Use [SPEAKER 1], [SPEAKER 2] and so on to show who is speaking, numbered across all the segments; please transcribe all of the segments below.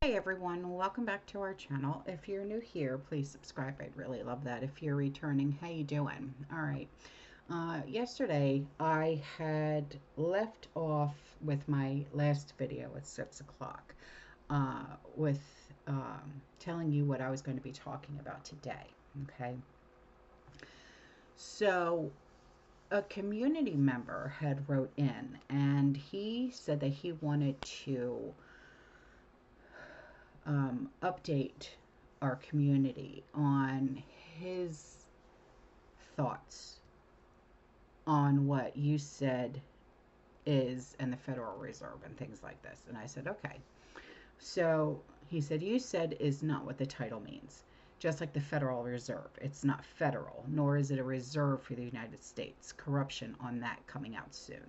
[SPEAKER 1] Hey everyone, welcome back to our channel. If you're new here, please subscribe. I'd really love that. If you're returning, how you doing? All right. Yesterday I had left off with my last video at 6 o'clock with telling you what I was going to be talking about today. Okay. So a community member had wrote in and he said that he wanted to update our community on his thoughts on what you said is in the Federal Reserve and things like this. And I said, okay. So he said, you said is not what the title means. Just like the Federal Reserve, it's not federal, nor is it a reserve for the United States. Corruption on that coming out soon.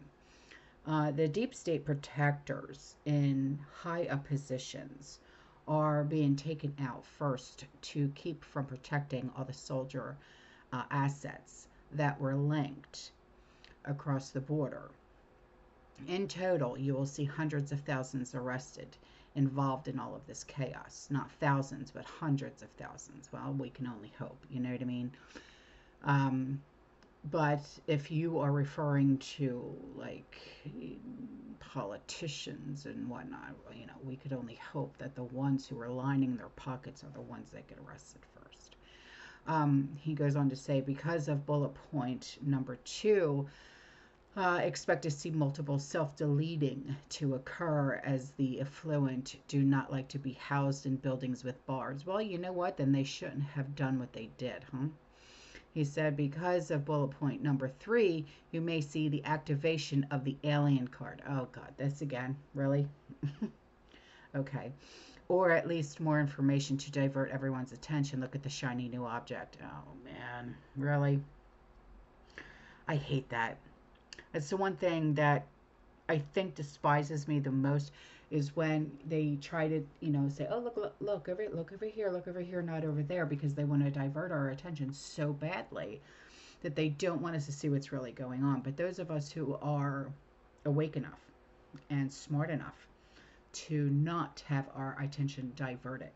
[SPEAKER 1] The deep state protectors in high up positions are being taken out first to keep from protecting all the soldier assets that were linked across the border. In total, you will see hundreds of thousands arrested involved in all of this chaos. Not thousands, but hundreds of thousands. Well, we can only hope, you know what I mean? Um, but if you are referring to like politicians and whatnot, we could only hope that the ones who are lining their pockets are the ones that get arrested first. He goes on to say, because of bullet point number 2, expect to see multiple self-deleting to occur as the affluent do not like to be housed in buildings with bars. Well, you know what? Then they shouldn't have done what they did, huh? He said, because of bullet point number 3, you may see the activation of the alien card. Oh, God, this again. Really? Okay. Or at least more information to divert everyone's attention. Look at the shiny new object. Oh, man. Really? I hate that. It's the one thing that I think despises me the most is when they try to, say, oh, look over here, not over there, because they want to divert our attention so badly that they don't want us to see what's really going on. But those of us who are awake enough and smart enough to not have our attention diverted,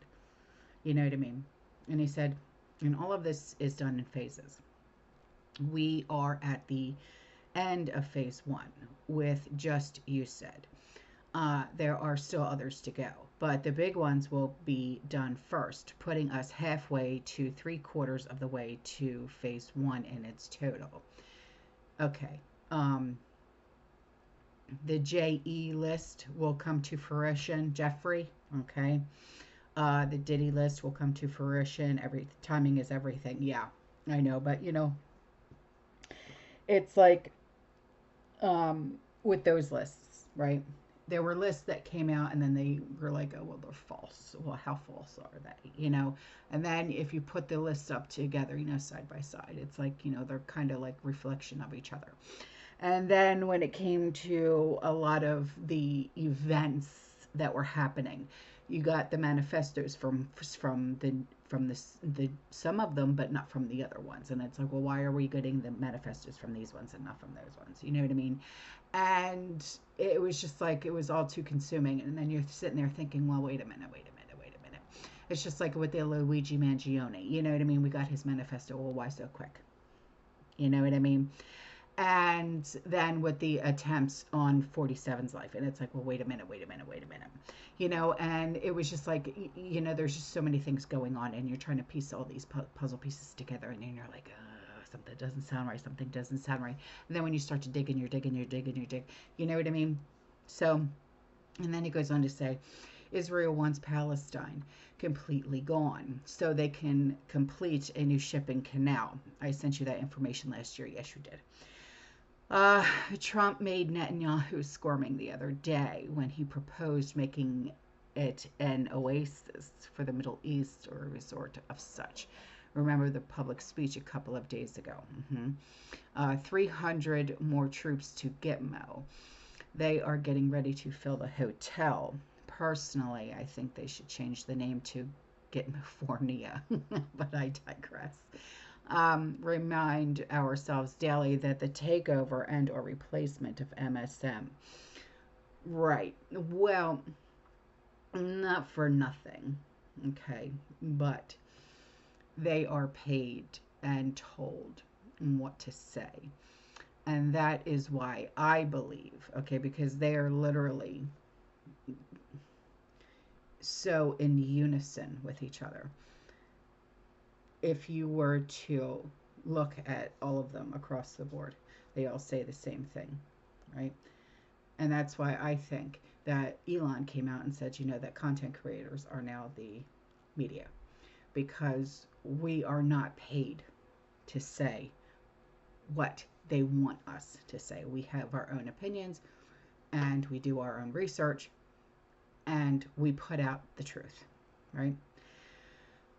[SPEAKER 1] you know what I mean? And he said, and all of this is done in phases. We are at the end of phase 1 with just you said. There are still others to go, but the big ones will be done first, putting us halfway to 3/4 of the way to phase 1 in its total. Okay. The JE list will come to fruition, Jeffrey. Okay. The Diddy list will come to fruition. Every timing is everything. Yeah, I know, but it's like with those lists, right? There were lists that came out and then they were like, oh, well, they're false. Well, how false are they? And then if you put the lists up together, side by side, it's like, they're kind of like reflection of each other. And then when it came to a lot of the events that were happening, you got the manifestos from the some of them, but not from the other ones. And it's like, well, why are we getting the manifestos from these ones and not from those ones? You know what I mean? And it was just like, it was all too consuming. And then you're sitting there thinking, well, wait a minute. It's just like with the Luigi Mangione. You know what I mean? We got his manifesto. Well, why so quick? You know what I mean? And then with the attempts on 47's life, and it's like, well, wait a minute, and it was just like, there's just so many things going on, and you're trying to piece all these puzzle pieces together, and then you're like, something doesn't sound right, and then when you start to dig and you're digging, you know what I mean? So, and then he goes on to say, Israel wants Palestine completely gone so they can complete a new shipping canal. I sent you that information last year. Yes, you did. Trump made Netanyahu squirming the other day when he proposed making it an oasis for the Middle East or a resort of such. Remember the public speech a couple of days ago. 300 more troops to Gitmo. They are getting ready to fill the hotel. Personally, I think they should change the name to Gitmofornia, but I digress. Remind ourselves daily that the takeover and or replacement of MSM. Right. Well, not for nothing, okay, but they are paid and told what to say. And that is why I believe, okay, because they are literally so in unison with each other. If you were to look at all of them across the board, they all say the same thing, right? And that's why I think that Elon came out and said, that content creators are now the media, because we are not paid to say what they want us to say. We have our own opinions and we do our own research and we put out the truth, right?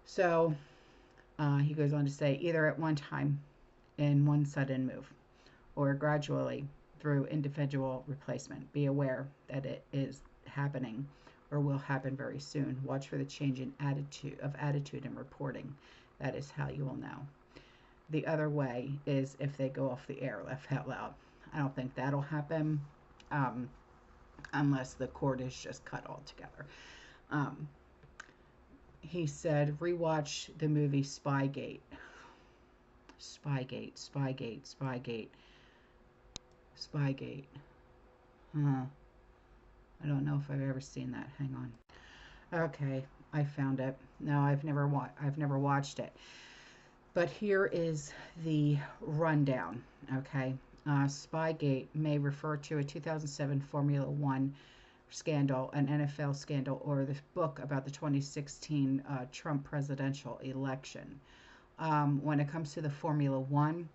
[SPEAKER 1] So he goes on to say, either at one time in one sudden move or gradually through individual replacement. Be aware that it is happening or will happen very soon. Watch for the change in attitude and reporting. That is how you will know. The other way is if they go off the air, laugh out loud. I don't think that'll happen unless the cord is just cut altogether. He said, rewatch the movie Spygate. Spygate, Spygate, Spygate, Spygate. Huh. I don't know if I've ever seen that. Hang on. Okay, I found it. No, I've never watched it. But here is the rundown. Okay, Spygate may refer to a 2007 Formula One scandal, an NFL scandal, or the book about the 2016 Trump presidential election. When it comes to the Formula One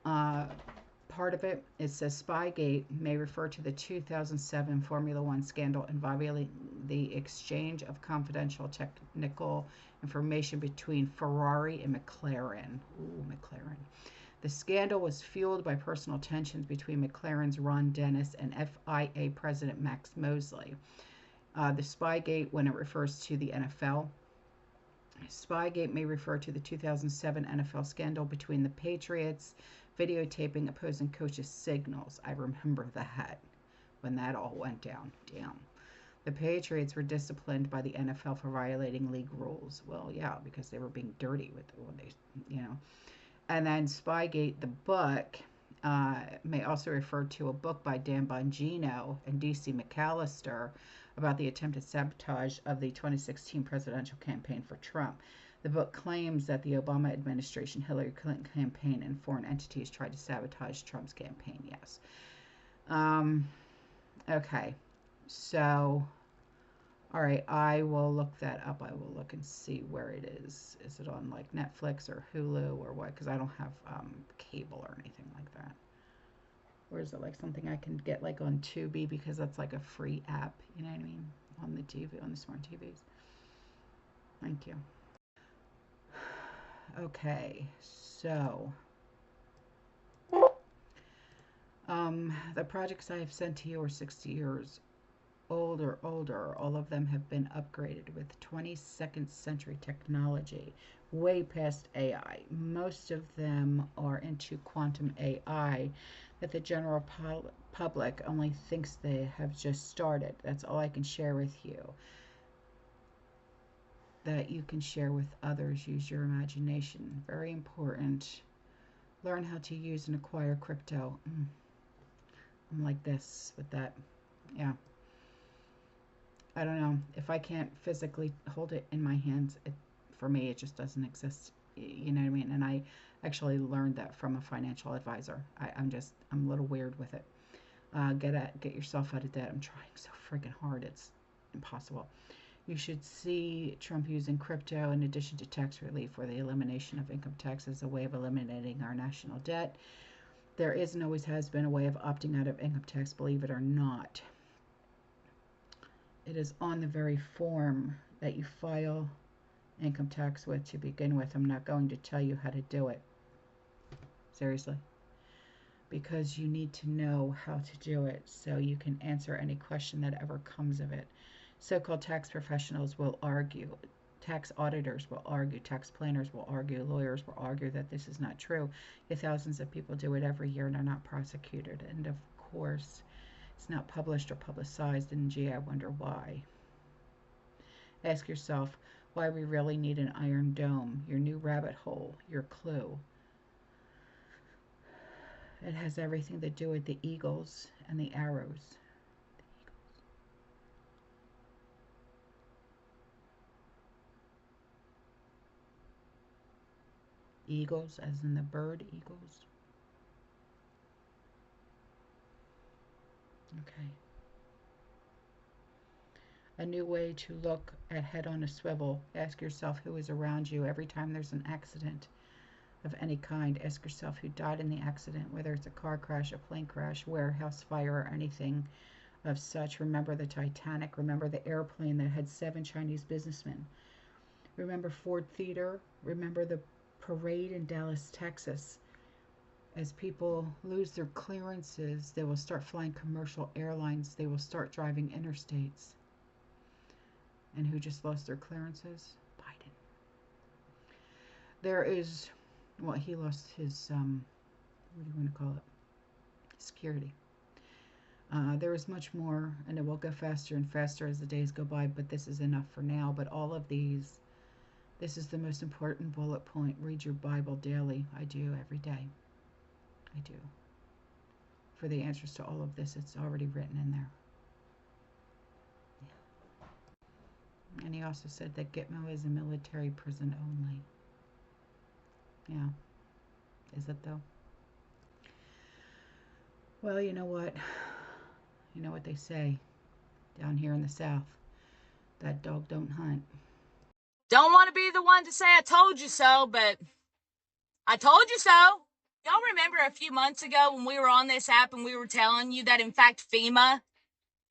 [SPEAKER 1] part of it, it says Spygate may refer to the 2007 Formula One scandal involving the exchange of confidential technical information between Ferrari and McLaren. Ooh, McLaren. The scandal was fueled by personal tensions between McLaren's Ron Dennis and FIA President Max Mosley. The Spygate, when it refers to the NFL, Spygate may refer to the 2007 NFL scandal between the Patriots videotaping opposing coaches' signals. I remember that when that all went down. Damn. The Patriots were disciplined by the NFL for violating league rules. Well, yeah, because they were being dirty with when they. And then Spygate, the book, may also refer to a book by Dan Bongino and D.C. McAllister about the attempted sabotage of the 2016 presidential campaign for Trump. The book claims that the Obama administration, Hillary Clinton campaign, and foreign entities tried to sabotage Trump's campaign. Yes. Okay. So, all right, I will look that up. I will look and see where it is. Is it on like Netflix or Hulu or what? Because I don't have cable or anything like that. Or is it like something I can get like on Tubi because that's like a free app? You know what I mean? On the TV, on the smart TVs. Thank you. Okay, so the projects I have sent to you are 60 years old or older. All of them have been upgraded with 22nd century technology, way past AI. Most of them are into quantum AI that the general public only thinks they have just started. That's all I can share with you. That you can share with others. Use your imagination. Very important. Learn how to use and acquire crypto. I'm like this with that. Yeah. I don't know. If I can't physically hold it in my hands, for me, it just doesn't exist. You know what I mean? And I actually learned that from a financial advisor. I'm a little weird with it. Get yourself out of debt. I'm trying so friggin' hard. It's impossible. You should see Trump using crypto in addition to tax relief or the elimination of income tax as a way of eliminating our national debt. There is and always has been a way of opting out of income tax, believe it or not. It is on the very form that you file income tax with to begin with. I'm not going to tell you how to do it. Seriously. Because you need to know how to do it so you can answer any question that ever comes of it. So-called tax professionals will argue, tax auditors will argue, tax planners will argue, lawyers will argue that this is not true. Yet thousands of people do it every year and are not prosecuted. And of course, it's not published or publicized, and gee, I wonder why. Ask yourself why we really need an iron dome, your new rabbit hole, your clue. It has everything to do with the eagles and the arrows. Eagles, as in the bird eagles. Okay. A new way to look at head on a swivel. Ask yourself who is around you every time there's an accident of any kind. Ask yourself who died in the accident, whether it's a car crash, a plane crash, warehouse fire, or anything of such. Remember the Titanic. Remember the airplane that had 7 Chinese businessmen. Remember Ford Theater. Remember the parade in Dallas, Texas. As people lose their clearances, they will start flying commercial airlines. They will start driving interstates. And who just lost their clearances? Biden. There is, well, he lost his, what do you want to call it? Security. There is much more, and it will go faster and faster as the days go by, but this is enough for now. But all of these, this is the most important bullet point. Read your Bible daily. I do every day. I do. For the answers to all of this, it's already written in there. Yeah. And he also said that Gitmo is a military prison only. Yeah. Is it though? Well, you know what? You know what they say down here in the South. That dog don't hunt.
[SPEAKER 2] Don't want to be the one to say I told you so, but I told you so. Y'all remember a few months ago when we were on this app and we were telling you that, in fact, FEMA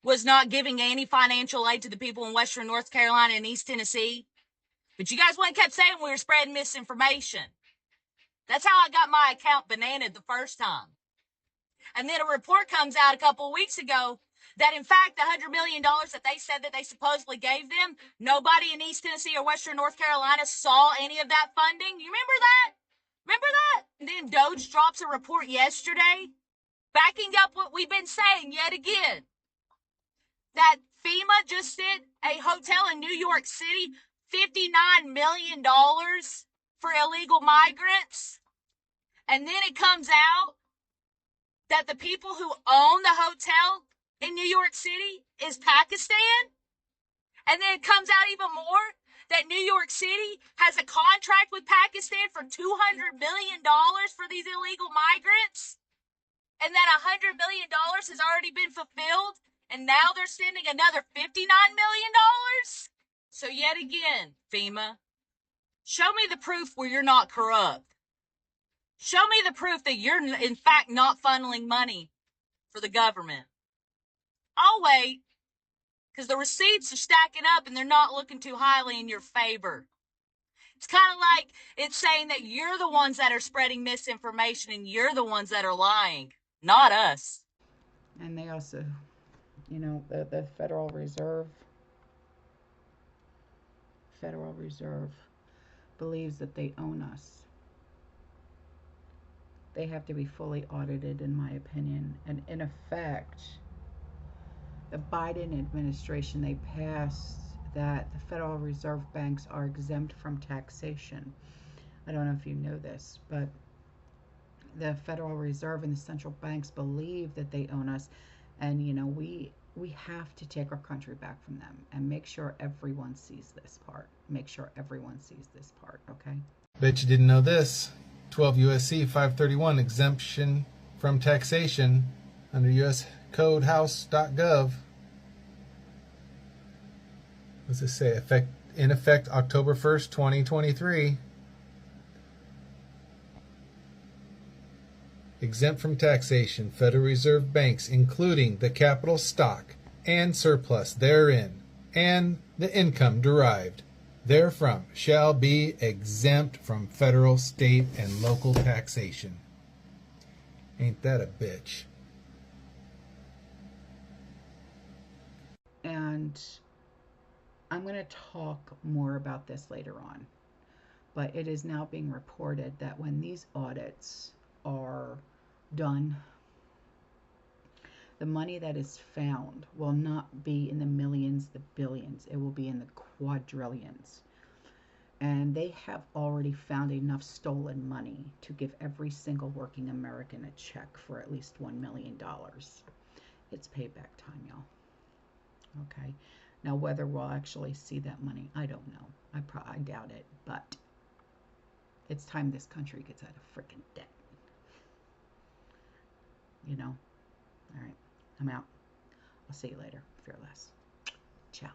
[SPEAKER 2] was not giving any financial aid to the people in Western North Carolina and East Tennessee? But you guys kept saying we were spreading misinformation. That's how I got my account bananaed the first time. And then a report comes out a couple of weeks ago that, in fact, the $100 million that they said that they supposedly gave them, nobody in East Tennessee or Western North Carolina saw any of that funding. You remember that? Remember that? And then Doge drops a report yesterday backing up what we've been saying yet again. That FEMA just sent a hotel in New York City $59 million for illegal migrants. And then it comes out that the people who own the hotel in New York City is Pakistan. And then it comes out even more that New York City has a contract with Pakistan for $200 million for these illegal migrants. And that $100 million has already been fulfilled. And now they're sending another $59 million. So yet again, FEMA, show me the proof where you're not corrupt. Show me the proof that you're, in fact, not funneling money for the government. I'll wait, because the receipts are stacking up and they're not looking too highly in your favor. It's kind of like it's saying that you're the ones that are spreading misinformation and you're the ones that are lying, not us.
[SPEAKER 1] And they also, you know, the Federal Reserve believes that they own us. They have to be fully audited, in my opinion. And in effect, the Biden administration, they passed that the Federal Reserve banks are exempt from taxation. I don't know if you know this, but the Federal Reserve and the central banks believe that they own us. And, you know, we have to take our country back from them and make sure everyone sees this part. Make sure everyone sees this part, okay?
[SPEAKER 3] Bet you didn't know this. 12 U.S.C. 531, exemption from taxation under U.S. Code House.gov. What's it say? In effect October 1st, 2023. Exempt from taxation, Federal Reserve banks, including the capital stock and surplus therein, and the income derived therefrom, shall be exempt from federal, state, and local taxation. Ain't that a bitch?
[SPEAKER 1] And I'm going to talk more about this later on. But it is now being reported that when these audits are done, the money that is found will not be in the millions, the billions. It will be in the quadrillions. And they have already found enough stolen money to give every single working American a check for at least $1 million. It's payback time, y'all. Okay. Now, whether we'll actually see that money, I don't know. I doubt it, but it's time this country gets out of freaking debt. You know? All right. I'm out. I'll see you later. Fearless. Ciao.